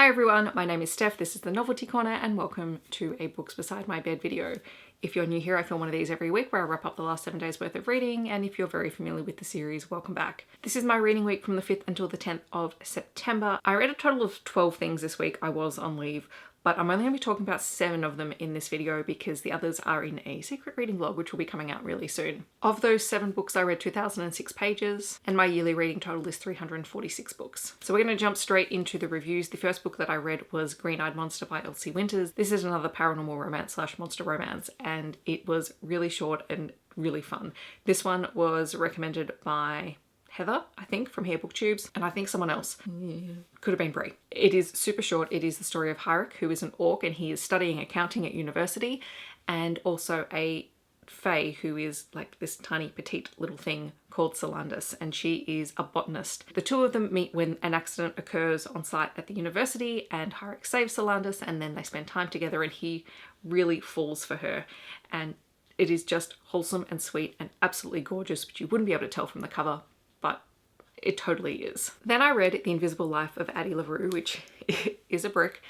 Hi everyone, my name is Steph, this is the Novelty Corner and welcome to a Books Beside My Bed video. If you're new here, I film one of these every week where I wrap up the last 7 days worth of reading, and if you're very familiar with the series, welcome back. This is my reading week from the 5th until the 10th of September. I read a total of 12 things this week. I was on leave, but I'm only going to be talking about 7 of them in this video because the others are in a secret reading vlog which will be coming out really soon. Of those 7 books, I read 2006 pages and my yearly reading total is 346 books. So we're going to jump straight into the reviews. The first book that I read was Green-Eyed Monster by Elsie Winters. This is another paranormal romance / monster romance and it was really short and really fun. This one was recommended by Heather, I think, from Here Booktubes, and I think someone else. Could have been Bree. It is super short. It is the story of Hyrick, who is an orc and he is studying accounting at university, and also a fae who is like this tiny petite little thing called Solandis, and she is a botanist. The two of them meet when an accident occurs on site at the university and Hyrick saves Solandis, and then they spend time together and he really falls for her. And it is just wholesome and sweet and absolutely gorgeous, which you wouldn't be able to tell from the cover, but it totally is. Then I read The Invisible Life of Addie LaRue, which is a brick.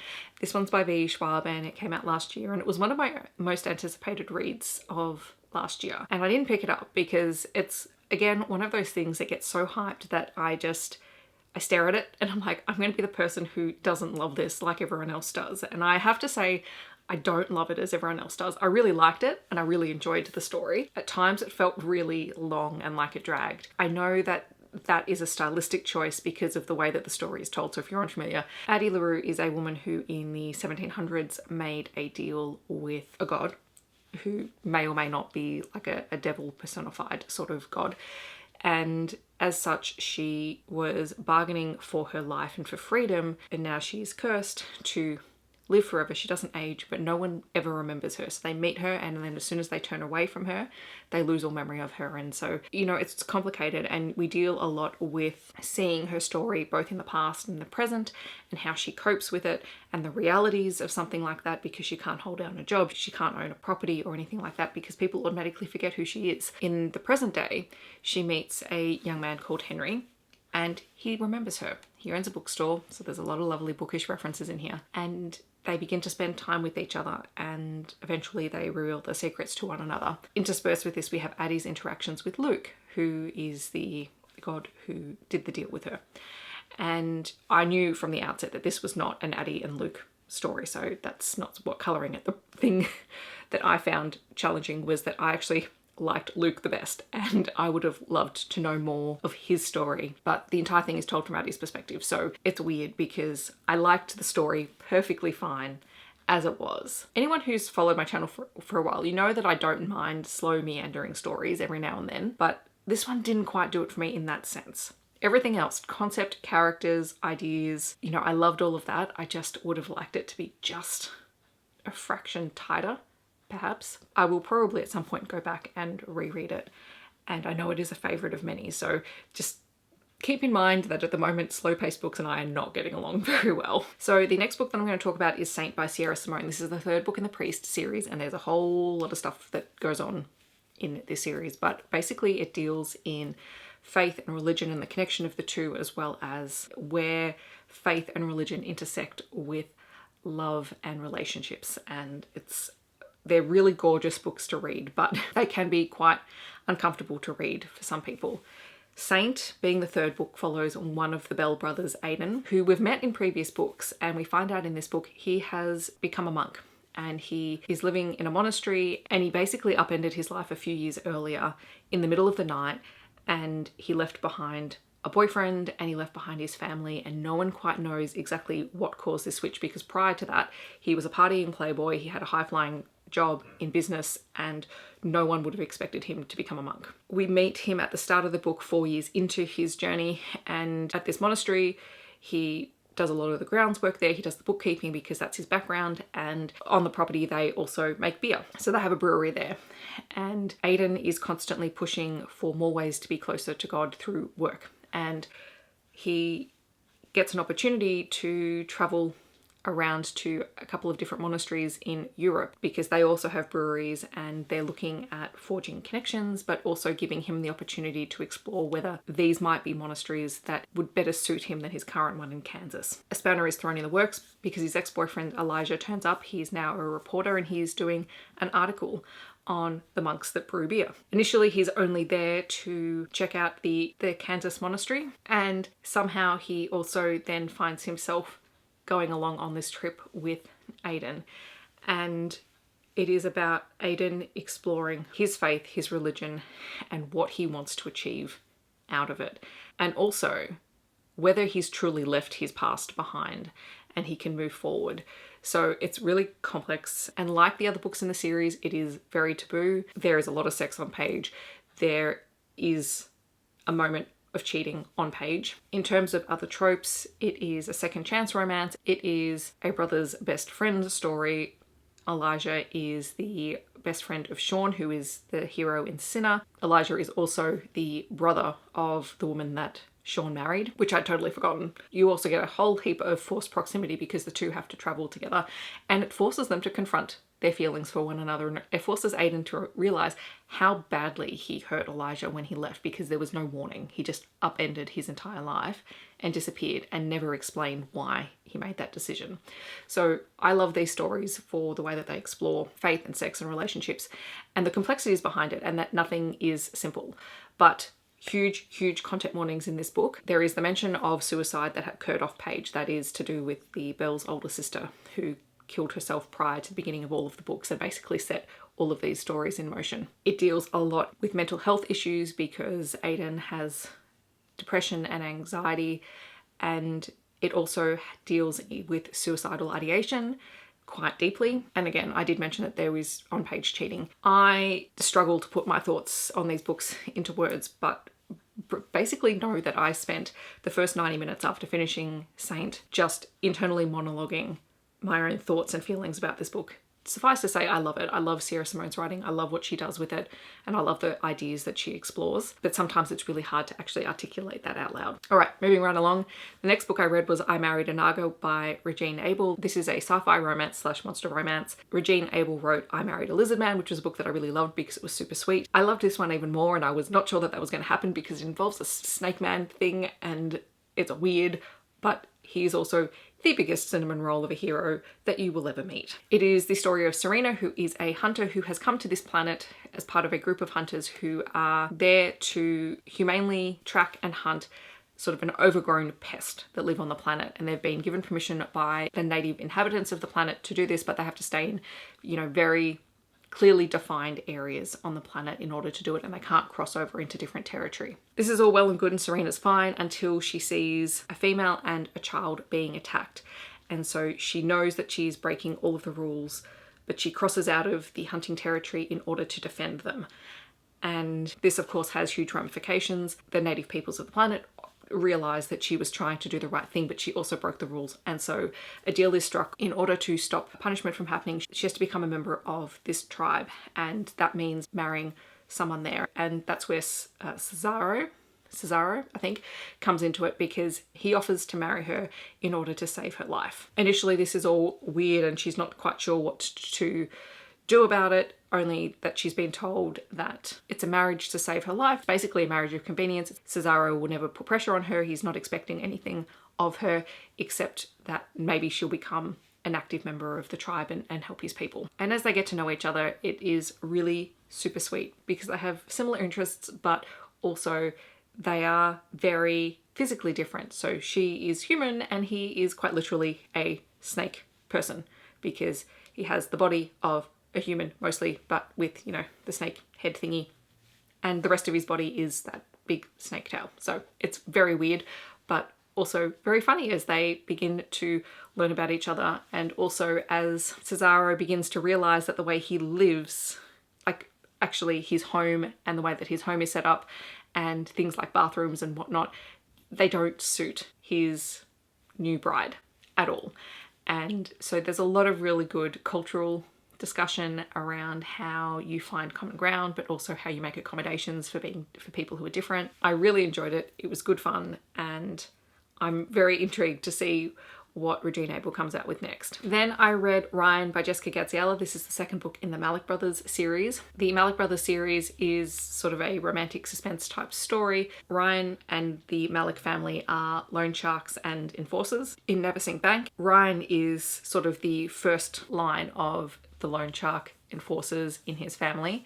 This one's by V. Schwab and it came out last year, and it was one of my most anticipated reads of last year. And I didn't pick it up because it's, again, one of those things that gets so hyped that I stare at it and I'm like, I'm going to be the person who doesn't love this like everyone else does. And I have to say, I don't love it as everyone else does. I really liked it and I really enjoyed the story. At times it felt really long and like it dragged. I know that that is a stylistic choice because of the way that the story is told. So if you're unfamiliar, Addie LaRue is a woman who in the 1700s made a deal with a god who may or may not be like a devil personified sort of god. And as such, she was bargaining for her life and for freedom, and now she's cursed to live forever. She doesn't age, but no one ever remembers her. So they meet her, and then as soon as they turn away from her, they lose all memory of her. And so, you know, it's complicated, and we deal a lot with seeing her story both in the past and the present, and how she copes with it, and the realities of something like that, because she can't hold down a job, she can't own a property or anything like that, because people automatically forget who she is. In the present day, she meets a young man called Henry, and he remembers her. He owns a bookstore, so there's a lot of lovely bookish references in here. And they begin to spend time with each other, and eventually they reveal their secrets to one another. Interspersed with this, we have Addie's interactions with Luke, who is the god who did the deal with her. And I knew from the outset that this was not an Addie and Luke story, so that's not what colouring it. The thing that I found challenging was that I actually liked Luke the best, and I would have loved to know more of his story, but the entire thing is told from Addie's perspective, so it's weird because I liked the story perfectly fine as it was. Anyone who's followed my channel for a while, you know that I don't mind slow meandering stories every now and then, but this one didn't quite do it for me in that sense. Everything else, concept, characters, ideas, you know, I loved all of that. I just would have liked it to be just a fraction tighter. Perhaps. I will probably at some point go back and reread it, and I know it is a favourite of many, so just keep in mind that at the moment slow-paced books and I are not getting along very well. So the next book that I'm going to talk about is Saint by Sierra Simone. This is the 3rd book in the Priest series, and there's a whole lot of stuff that goes on in this series, but basically it deals in faith and religion and the connection of the two, as well as where faith and religion intersect with love and relationships. And they're really gorgeous books to read, but they can be quite uncomfortable to read for some people. Saint, being the 3rd book, follows one of the Bell brothers, Aiden, who we've met in previous books, and we find out in this book he has become a monk and he is living in a monastery, and he basically upended his life a few years earlier in the middle of the night, and he left behind a boyfriend and he left behind his family, and no one quite knows exactly what caused this switch, because prior to that he was a partying playboy, he had a high-flying job in business, and no one would have expected him to become a monk. We meet him at the start of the book 4 years into his journey, and at this monastery he does a lot of the grounds work there. He does the bookkeeping because that's his background, and on the property they also make beer, so they have a brewery there. And Aiden is constantly pushing for more ways to be closer to God through work, and he gets an opportunity to travel around to a couple of different monasteries in Europe because they also have breweries, and they're looking at forging connections, but also giving him the opportunity to explore whether these might be monasteries that would better suit him than his current one in Kansas. A spanner is thrown in the works because his ex-boyfriend Elijah turns up. He's now a reporter, and he's doing an article on the monks that brew beer. Initially, he's only there to check out the Kansas monastery, and somehow he also then finds himself going along on this trip with Aiden. And it is about Aiden exploring his faith, his religion, and what he wants to achieve out of it. And also whether he's truly left his past behind and he can move forward. So it's really complex, and like the other books in the series, it is very taboo. There is a lot of sex on page. There is a moment of cheating on page. In terms of other tropes, it is a second chance romance. It is a brother's best friend story. Elijah is the best friend of Sean, who is the hero in Sinner. Elijah is also the brother of the woman that Sean married, which I'd totally forgotten. You also get a whole heap of forced proximity because the two have to travel together, and it forces them to confront their feelings for one another, and it forces Aiden to realize how badly he hurt Elijah when he left because there was no warning. He just upended his entire life and disappeared and never explained why he made that decision. So I love these stories for the way that they explore faith and sex and relationships and the complexities behind it, and that nothing is simple. But huge content warnings in this book. There is the mention of suicide that occurred off page. That is to do with the Belle's older sister who killed herself prior to the beginning of all of the books and basically set all of these stories in motion. It deals a lot with mental health issues because Aiden has depression and anxiety, and it also deals with suicidal ideation quite deeply. And again, I did mention that there is on-page cheating. I struggle to put my thoughts on these books into words, but basically know that I spent the first 90 minutes after finishing Saint just internally monologuing my own thoughts and feelings about this book. Suffice to say, I love it. I love Sierra Simone's writing. I love what she does with it, and I love the ideas that she explores, but sometimes it's really hard to actually articulate that out loud. All right, moving right along. The next book I read was I Married a Naga by Regine Abel. This is a sci-fi romance / monster romance. Regine Abel wrote I Married a Lizard Man, which was a book that I really loved because it was super sweet. I loved this one even more, and I was not sure that was going to happen because it involves a snake man thing, and it's weird, but he's also the biggest cinnamon roll of a hero that you will ever meet. It is the story of Serena, who is a hunter who has come to this planet as part of a group of hunters who are there to humanely track and hunt sort of an overgrown pest that live on the planet. And they've been given permission by the native inhabitants of the planet to do this, but they have to stay in, very clearly defined areas on the planet in order to do it, and they can't cross over into different territory. This is all well and good and Serena's fine until she sees a female and a child being attacked. And so she knows that she's breaking all of the rules, but she crosses out of the hunting territory in order to defend them. And this of course has huge ramifications. The native peoples of the planet realized that she was trying to do the right thing, but she also broke the rules. And so a deal is struck. In order to stop punishment from happening, she has to become a member of this tribe. And that means marrying someone there. And that's where Cesaro, I think, comes into it, because he offers to marry her in order to save her life. Initially, this is all weird and she's not quite sure what to do about it, only that she's been told that it's a marriage to save her life, basically a marriage of convenience. Cesaro will never put pressure on her. He's not expecting anything of her except that maybe she'll become an active member of the tribe and help his people. And as they get to know each other, it is really super sweet because they have similar interests, but also they are very physically different. So she is human and he is quite literally a snake person because he has the body of a human mostly, but with, the snake head thingy. And the rest of his body is that big snake tail. So it's very weird, but also very funny as they begin to learn about each other. And also as Cesaro begins to realize that the way he lives, like actually his home and the way that his home is set up and things like bathrooms and whatnot, they don't suit his new bride at all. And so there's a lot of really good cultural discussion around how you find common ground, but also how you make accommodations for people who are different. I really enjoyed it. It was good fun, and I'm very intrigued to see what Regine Abel comes out with next. Then I read Ryan by Jessica Gaziella. This is the second book in the Malik Brothers series. The Malik Brothers series is sort of a romantic suspense type story. Ryan and the Malik family are loan sharks and enforcers in Neversink Bank. Ryan is sort of the first line of the loan shark enforcers in his family,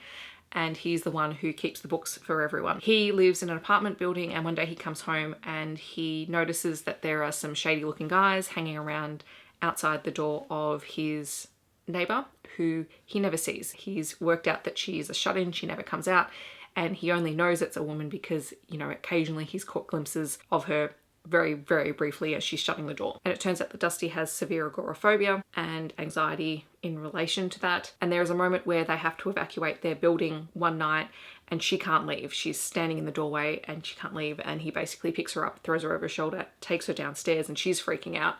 and he's the one who keeps the books for everyone. He lives in an apartment building, and one day he comes home and he notices that there are some shady looking guys hanging around outside the door of his neighbor who he never sees. He's worked out that she's a shut-in, she never comes out, and he only knows it's a woman because, you know, occasionally he's caught glimpses of her very, very briefly as she's shutting the door. And it turns out that Dusty has severe agoraphobia and anxiety in relation to that. And there is a moment where they have to evacuate their building one night and she can't leave. She's standing in the doorway and she can't leave. And he basically picks her up, throws her over his shoulder, takes her downstairs, and she's freaking out.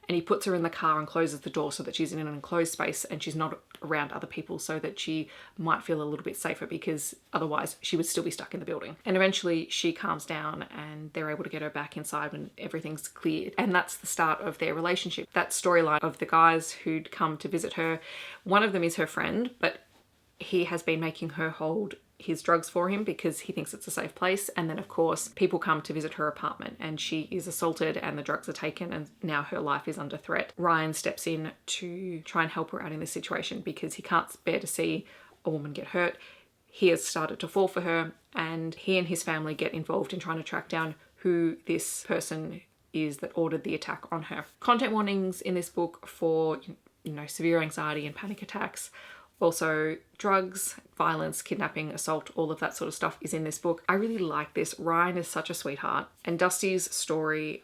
And he puts her in the car and closes the door so that she's in an enclosed space and she's not around other people, so that she might feel a little bit safer, because otherwise she would still be stuck in the building. And eventually she calms down and they're able to get her back inside when everything's cleared. And that's the start of their relationship. That storyline of the guys who'd come to visit her, one of them is her friend, but he has been making her hold his drugs for him because he thinks it's a safe place. And then of course people come to visit her apartment and she is assaulted and the drugs are taken and now her life is under threat. Ryan steps in to try and help her out in this situation because he can't bear to see a woman get hurt. He has started to fall for her, and he and his family get involved in trying to track down who this person is that ordered the attack on her. Content warnings in this book for, you know, severe anxiety and panic attacks. Also drugs, violence, kidnapping, assault, all of that sort of stuff is in this book. I really like this. Ryan is such a sweetheart. And Dusty's story,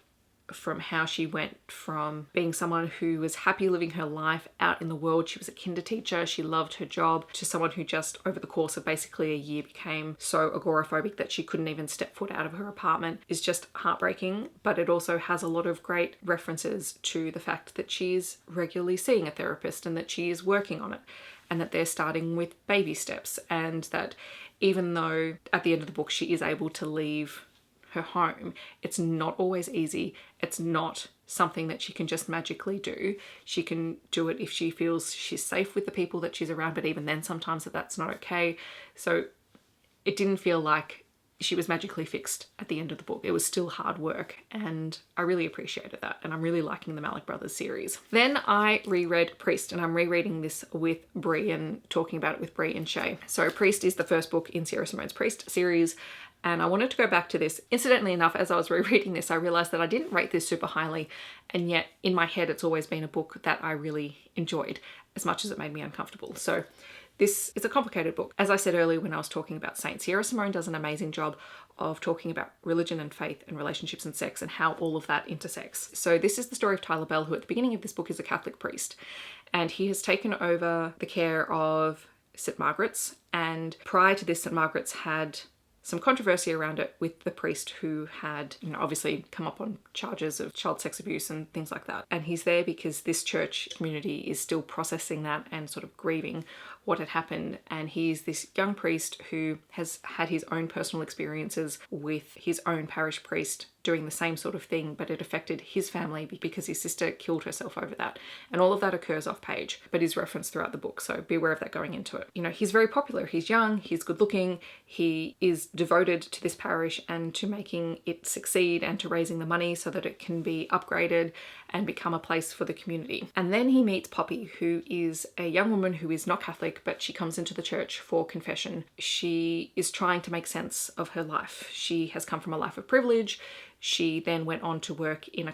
from how she went from being someone who was happy living her life out in the world, she was a kinder teacher, she loved her job, to someone who just over the course of basically a year became so agoraphobic that she couldn't even step foot out of her apartment, is just heartbreaking. But it also has a lot of great references to the fact that she's regularly seeing a therapist and that she is working on it, and that they're starting with baby steps, and that even though at the end of the book she is able to leave her home, it's not always easy. It's not something that she can just magically do. She can do it if she feels she's safe with the people that she's around, but even then sometimes that's not okay. So it didn't feel like she was magically fixed at the end of the book. It was still hard work, and I really appreciated that, and I'm really liking the Malik Brothers series. Then I reread Priest, and I'm rereading this with Bree and talking about it with Bree and Shae. So Priest is the first book in Sierra Simone's Priest series, and I wanted to go back to this. Incidentally enough, as I was rereading this, I realized that I didn't rate this super highly, and yet in my head it's always been a book that I really enjoyed, as much as it made me uncomfortable. So this is a complicated book. As I said earlier when I was talking about saints, Sierra Simone does an amazing job of talking about religion and faith and relationships and sex and how all of that intersects. So this is the story of Tyler Bell, who at the beginning of this book is a Catholic priest, and he has taken over the care of St. Margaret's, and prior to this, St. Margaret's had some controversy around it with the priest who had, you know, obviously come up on charges of child sex abuse and things like that. And he's there because this church community is still processing that and sort of grieving what had happened. And he's this young priest who has had his own personal experiences with his own parish priest doing the same sort of thing, but it affected his family because his sister killed herself over that. And all of that occurs off page, but is referenced throughout the book, so be aware of that going into it. You know, he's very popular, he's young, he's good looking, he is devoted to this parish and to making it succeed and to raising the money so that it can be upgraded and become a place for the community. And then he meets Poppy, who is a young woman who is not Catholic, but she comes into the church for confession. She is trying to make sense of her life. She has come from a life of privilege. She then went on to work in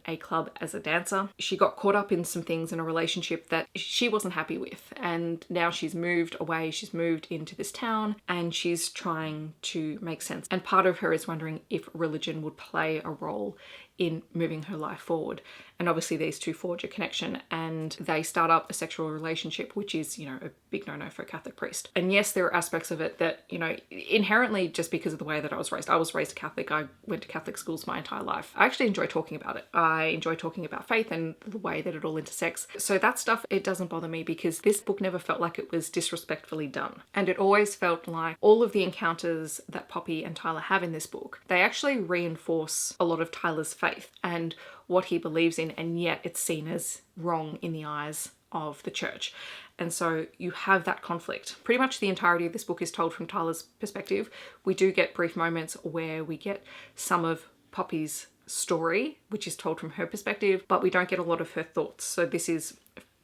a club as a dancer. She got caught up in some things in a relationship that she wasn't happy with, and now she's moved away, she's moved into this town, and she's trying to make sense. And part of her is wondering if religion would play a role in moving her life forward. And obviously these two forge a connection and they start up a sexual relationship, which is, you know, a big no-no for a Catholic priest. And yes, there are aspects of it that, you know, inherently, just because of the way that I was raised Catholic, I went to Catholic schools my entire life. I actually enjoy talking about it. I enjoy talking about faith and the way that it all intersects. So that stuff, it doesn't bother me because this book never felt like it was disrespectfully done. And it always felt like all of the encounters that Poppy and Tyler have in this book, they actually reinforce a lot of Tyler's faith faith and what he believes in, and yet it's seen as wrong in the eyes of the church. And so you have that conflict. Pretty much the entirety of this book is told from Tyler's perspective. We do get brief moments where we get some of Poppy's story, which is told from her perspective, but we don't get a lot of her thoughts. So this is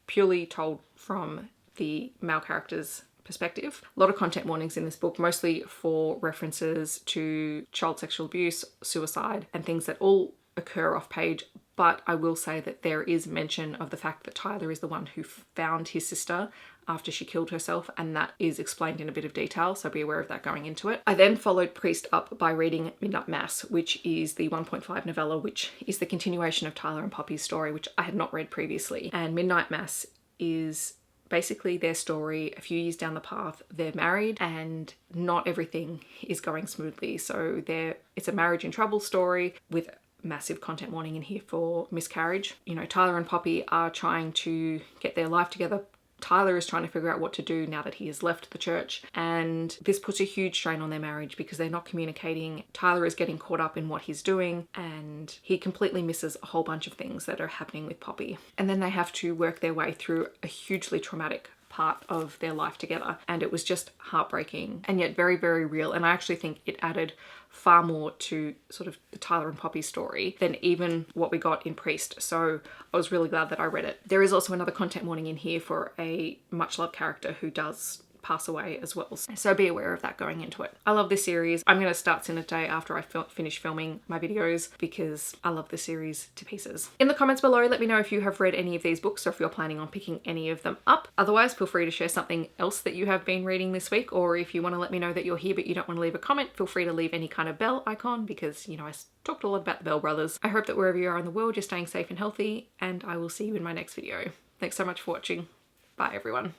purely told from the male character's perspective. A lot of content warnings in this book, mostly for references to child sexual abuse, suicide, and things that all occur off page. But I will say that there is mention of the fact that Tyler is the one who found his sister after she killed herself, and that is explained in a bit of detail, so be aware of that going into it. I then followed Priest up by reading Midnight Mass, which is the 1.5 novella, which is the continuation of Tyler and Poppy's story, which I had not read previously. And Midnight Mass is basically their story a few years down the path. They're married and not everything is going smoothly. So it's a marriage in trouble story with massive content warning in here for miscarriage. You know, Tyler and Poppy are trying to get their life together. Tyler is trying to figure out what to do now that he has left the church, and this puts a huge strain on their marriage because they're not communicating. Tyler is getting caught up in what he's doing and he completely misses a whole bunch of things that are happening with Poppy. And then they have to work their way through a hugely traumatic part of their life together, and it was just heartbreaking and yet very, very real. And I actually think it added far more to sort of the Tyler and Poppy story than even what we got in Priest. So I was really glad that I read it. There is also another content warning in here for a much loved character who does pass away as well, so be aware of that going into it. I love this series. I'm going to start Sin a Day after I finish filming my videos because I love this series to pieces. In the comments below, let me know if you have read any of these books or if you're planning on picking any of them up. Otherwise, feel free to share something else that you have been reading this week, or if you want to let me know that you're here but you don't want to leave a comment, feel free to leave any kind of bell icon because, you know, I talked a lot about the Bell brothers. I hope that wherever you are in the world, you're staying safe and healthy, and I will see you in my next video. Thanks so much for watching. Bye everyone.